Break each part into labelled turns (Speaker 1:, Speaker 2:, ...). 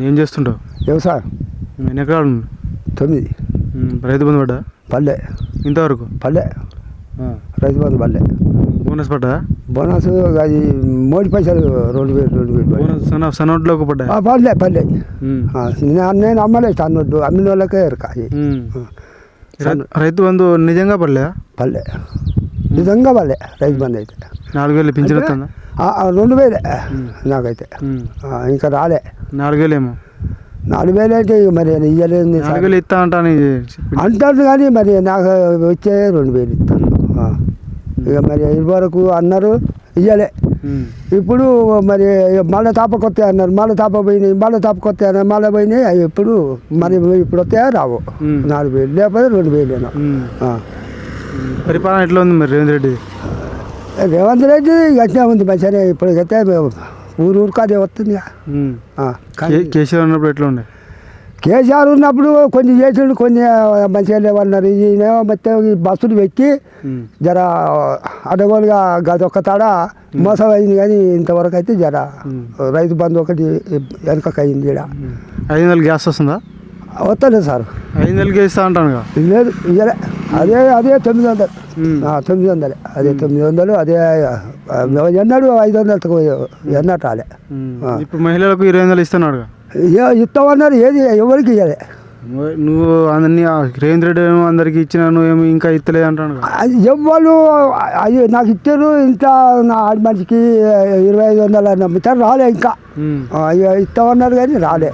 Speaker 1: ఏం చేస్తుంటావు?
Speaker 2: వ్యవసాయం.
Speaker 1: ఎన్ని ఎకరాలు ఉంది?
Speaker 2: 9.
Speaker 1: రైతు బంధు పడ్డా?
Speaker 2: పల్లె.
Speaker 1: ఇంతవరకు
Speaker 2: పల్లె. రైతు బంధు పల్లె.
Speaker 1: బోనస్ పడ్డా?
Speaker 2: బోనస్ అది 3 పైసలు 2,000
Speaker 1: బోనస్ సన్నోట్లోకి పడ్డా?
Speaker 2: పల్లె పల్లె. నేను అమ్మలేదు సన్నోట్లు, అమ్మిన వాళ్ళకే ఎరక.
Speaker 1: రైతు బంధు నిజంగా పడలే?
Speaker 2: పల్లె నిజంగా పల్లె. రైతు బంధు అయితే
Speaker 1: 4,000 పింఛన్ వస్తుందా?
Speaker 2: 2,000 నాకైతే. ఇంకా రాలే.
Speaker 1: 4,000 ఏమో.
Speaker 2: 4,000 అయితే మరి ఇయ్యలేదు.
Speaker 1: 4,000 ఇస్తా అంటాను
Speaker 2: అంటారు కానీ మరి నాకు వచ్చే 2,000 ఇస్తాను. ఇక మరి ఇదివరకు అన్నారు ఇయ్యలే. ఇప్పుడు మరి మళ్ళీ తాపకొత్తే అన్నారు, మళ్ళీ తాప పోయినాయి, మళ్ళీ తాపకొత్తే అన్నారు, మళ్ళీ పోయినాయి. అవి ఎప్పుడు మరి ఇప్పుడు వస్తాయా రావు. 4,000 లేకపోతే 2,000.
Speaker 1: పరిపాలన ఎట్లా ఉంది మరి
Speaker 2: రేవంత్ రెడ్డి గట్టిగా ఉంది మంచిగానే. ఇప్పటికైతే ఊరుకు అదే వస్తుంది.
Speaker 1: కేసీఆర్ ఉన్నప్పుడు ఎట్లా ఉండే?
Speaker 2: కేసీఆర్ ఉన్నప్పుడు కొన్ని చేసిండు, కొన్ని మంచిగా లేవన్నారు. ఈయనేమో మొత్తం ఈ బస్సులు పెట్టి జర అడగోలుగా గదొక్క తాడ మోసం అయింది. కానీ ఇంతవరకు అయితే జర రైతు బంధు ఒకటి వెనకకు అయింది.
Speaker 1: 500 గ్యాస్ వస్తుందా?
Speaker 2: వస్తలేదు సార్.
Speaker 1: 500 గ్యాస్ ఇస్తా అంటాను
Speaker 2: లేదు ఇయ్యలే. అదే 900. 900 అదే 900. అదే ఎన్నాడు 500 ఎన్నట్టు రాలే.
Speaker 1: ఇప్పుడు మహిళలకు 20,000 ఇస్తున్నాడు.
Speaker 2: ఇస్తామన్నారు, ఏది ఎవరికి ఇవ్వలే.
Speaker 1: నువ్వు అందరినీ రేవంత్ రెడ్డి ఏమో అందరికి ఇచ్చినా నువ్వేమో ఇంకా ఇస్తలేదు అంటాను.
Speaker 2: అది ఎవ్వరు అది నాకు ఇచ్చారు. ఇంత నా ఆడి మనిషికి 2,500 నమ్ముతారు, రాలే. ఇంకా ఇస్తామన్నారు కానీ రాలే.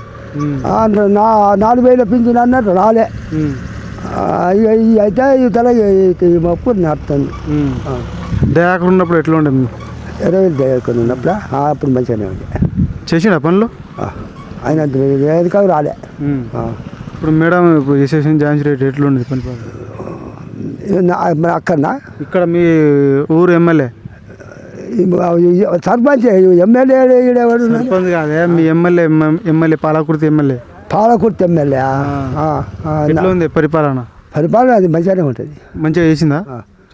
Speaker 2: 4,000 పింఛన్ అన్నారు, రాలే. అయితే ఇతల మొప్పు నడుతుంది.
Speaker 1: దయాకర్ ఉన్నప్పుడు ఎట్లా ఉండే?
Speaker 2: 20,000 దయాకర్ ఉన్నప్పుడు అప్పుడు మంచిగానే ఉంది.
Speaker 1: చేసిన పనులు
Speaker 2: ఆయన వేదిక రాలే.
Speaker 1: ఇప్పుడు మేడం ఇప్పుడు ఎస్ఎస్ఎన్ ఝాన్సీ రెడ్డి ఎట్లా ఉండేది పని?
Speaker 2: అక్కడనా
Speaker 1: ఇక్కడ మీ ఊరు ఎమ్మెల్యే
Speaker 2: సర్పంచ్ ఎమ్మెల్యే
Speaker 1: సర్పంచ్ కాదే మీ ఎమ్మెల్యే పాలకుర్తి ఎమ్మెల్యే ఎట్లా ఉంది పరిపాలన?
Speaker 2: అది మంచిగానే ఉంటుంది.
Speaker 1: మంచిగా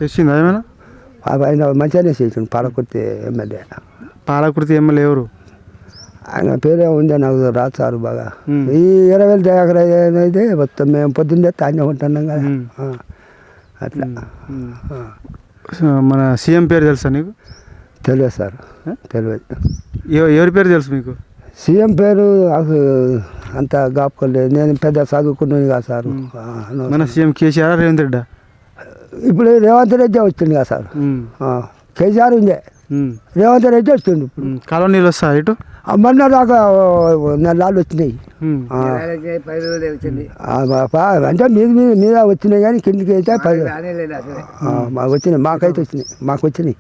Speaker 1: చేసిందా ఏమైనా?
Speaker 2: ఆయన మంచిగానే చేసిండు పాలకుర్తి ఎమ్మెల్యే.
Speaker 1: పాలకుర్తి ఎమ్మెల్యే ఎవరు?
Speaker 2: ఆయన పేరే ఉందే నాకు రాస్తారు బాగా. ఈ 20,000 దయాకర్ అయితే మొత్తం మేము పొద్దున్నే తానే ఉంటున్నాం కదా. అట్లా
Speaker 1: మన సీఎం పేరు తెలుసా నీకు?
Speaker 2: తెలియదు సార్, తెలియదు.
Speaker 1: ఎవరి పేరు తెలుసు మీకు?
Speaker 2: సీఎం పేరు నాకు అంత గాపుకోలేదు. నేను పెద్ద చదువుకున్నాను కదా సార్.
Speaker 1: మన సీఎం కేసీఆర్ రేవంత్ రెడ్డి? ఇప్పుడు
Speaker 2: రేవంత్ రెడ్డి వచ్చింది కదా సార్. కేసీఆర్ ఉండే, రేవంత్ రెడ్డి వచ్చిండు. ఇప్పుడు
Speaker 1: కాలువ నీళ్ళు వస్తా ఇటు
Speaker 2: మొన్న దాకా నెలలు వచ్చినాయి. అంటే మీద వచ్చినాయి కానీ కిందికి అయితే మాకు వచ్చినాయి. మాకైతే వచ్చినాయి,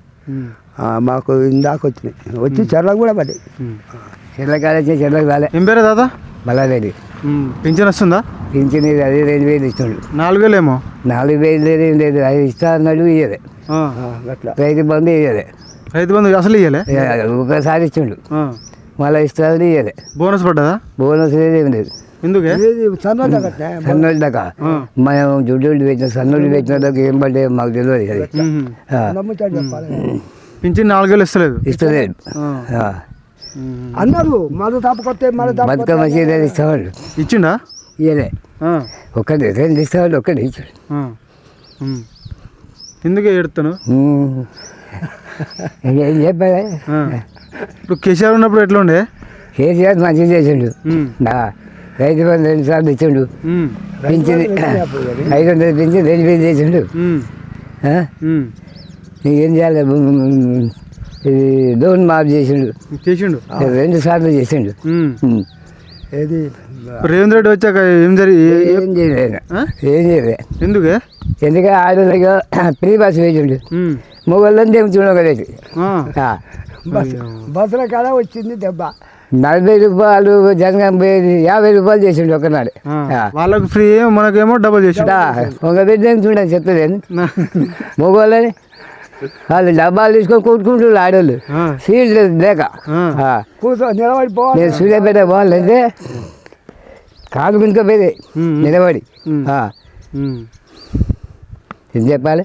Speaker 2: మాకు ఇందాక వచ్చినాయి. వచ్చి చెర్లకు కూడా పడ్డాయి. చెర్లకు రాలే.
Speaker 1: ఏం పేరు దాదా?
Speaker 2: మల్లారెడ్డి.
Speaker 1: పింఛన్ వస్తుందా?
Speaker 2: పింఛన్ అది 2,000 ఇస్తుండు.
Speaker 1: 4,000 ఏమో.
Speaker 2: 4,000 లేదు, అది ఇస్తా అన్నాడు, ఇయ్యలే. రైతు బంధు ఇయ్యలే.
Speaker 1: రైతు బంధు అసలు ఇయ్యలే.
Speaker 2: ఒకసారి ఇస్తుండు, మళ్ళీ ఇస్తాడు, ఇయ్యలే.
Speaker 1: బోనస్ పడ్డదా?
Speaker 2: బోనస్ ఏం లేదు.
Speaker 1: ఎందుకు?
Speaker 2: సన్నోళ్ళ దాకా మేము జుడ్డు పెట్టిన సన్నోళ్ళు పెట్టిన దాకా ఏం పడ్డే మాకు తెలియదు.
Speaker 1: పింఛన్ 4,000 ఇస్తలేదు.
Speaker 2: అన్నారు మళ్ళీ తప్పకొస్తే బతుకమ్మ చీరలు ఇస్తావాళ్ళు.
Speaker 1: ఇచ్చిండా?
Speaker 2: ఇయ్యలే. ఒకటి 2 ఇస్తావాళ్ళు, ఒక్కటి ఇచ్చాడు.
Speaker 1: ఎందుకే ఎడుతాను?
Speaker 2: ఏం చెప్పాలి?
Speaker 1: ఇప్పుడు కేసీఆర్ ఉన్నప్పుడు ఎట్లా ఉండే?
Speaker 2: కేసీఆర్ మంచిగా చేసిండు. రైతు బంధు 2 సార్లు ఇచ్చిండు. పింఛన్ 500 పింఛన్ 2,000 చేసిండు. ఏం చేయాలి? ఇది లోన్ మాఫ్ చేసిండు. 2 సార్లు చేసిండు. ఏది
Speaker 1: రేవంత్ రెడ్డి వచ్చాక ఏం
Speaker 2: చేయలేదు.
Speaker 1: ఎందుకే?
Speaker 2: ఎందుకంటే ఆడోళ్ళకి ఫ్రీ బస్ వేసిండు. మొగోళ్ళని ఏమి చూడగలేదు. బస్సుల కాడ వచ్చింది దెబ్బ. 40 రూపాయలు జనగం 50 రూపాయలు చేసిండు ఒకనాడు.
Speaker 1: వాళ్ళకి ఫ్రీ, మనకేమో డబల్ చేసిండు.
Speaker 2: ఒక బిడ్డ చూడండి చెప్తలేదు. మొగోళ్ళని వాళ్ళు డబ్బాలు తీసుకొని కొట్టుకుంటున్నారు ఆడోళ్ళు. సీట్ లేదు లేక కూర్చో నిలబడిపోవాలి. నేను సూర్యాపేట పోవాలంటే కాలు మినుకపోయి నిలబడి ఏం చెప్పాలి?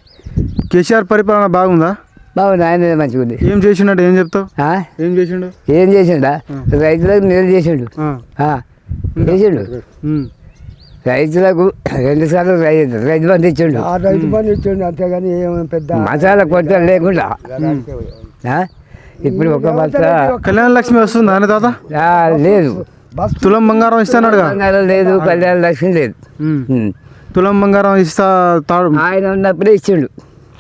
Speaker 1: కేసీఆర్ పరిపాలన బాగుందా?
Speaker 2: బాగుంది ఆయన మంచిగా ఉంది
Speaker 1: ఏం చేసిండు ఏం చెప్తావు? ఏం చేసిండు?
Speaker 2: ఏం చేసిండా రైతులకు మేలు చేసిండు చేసిండు రైతులకు 2 సార్లు రైతు బంధు ఇచ్చిండు రైతు బంధు ఇచ్చిండు అంతేగాని ఏమైనా పెద్ద మసాలా కొరత లేకుండా ఇప్పుడు ఒక బస్తా
Speaker 1: కళ్యాణ లక్ష్మి వస్తుంది ఆయన తాత
Speaker 2: లేదు
Speaker 1: తులం బంగారం ఇస్తాడు
Speaker 2: బంగారం లేదు కళ్యాణ లక్ష్మి లేదు
Speaker 1: తులం బంగారం ఇస్తా తాడు
Speaker 2: ఆయన ఉన్నప్పుడే ఇచ్చిండు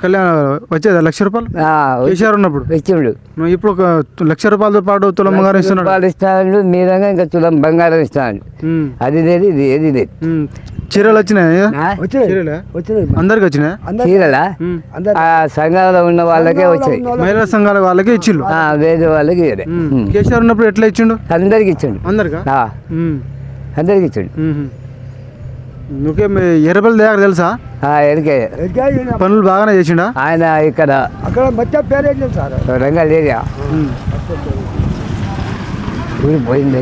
Speaker 1: కళ్యాణ వచ్చేదా ₹1,00,000 కేసీఆర్ ఉన్నప్పుడు
Speaker 2: ఇచ్చిండు
Speaker 1: ఇప్పుడు ₹1,00,000 పాటు తులం బంగారం ఇస్తున్నాడు
Speaker 2: ఇస్తాడు మీరంగా ఇంకా తులం బంగారం ఇస్తాడు అది లేదు ఇది ఏది లేదు
Speaker 1: చీరలు వచ్చినాయి అందరికి వచ్చినాయి
Speaker 2: చీరలా సంఘాలలో ఉన్న వాళ్ళకే వచ్చాయి
Speaker 1: మహిళా సంఘాల వాళ్ళకే ఇచ్చిండు
Speaker 2: వేరే వాళ్ళకి
Speaker 1: కేసీఆర్ ఉన్నప్పుడు ఎట్లా ఇచ్చిండు?
Speaker 2: అందరికి ఇచ్చిండు అందరికి ఇచ్చిండు
Speaker 1: నువ్వే ఎర్రబెల్లి దగ్గర తెలుసా?
Speaker 2: ఎరికే
Speaker 1: పనులు బాగానే చేసిండా
Speaker 2: ఆయన ఇక్కడ అక్కడ మొత్తం పేరు సార్ రంగాలు ఏరియా పోయింది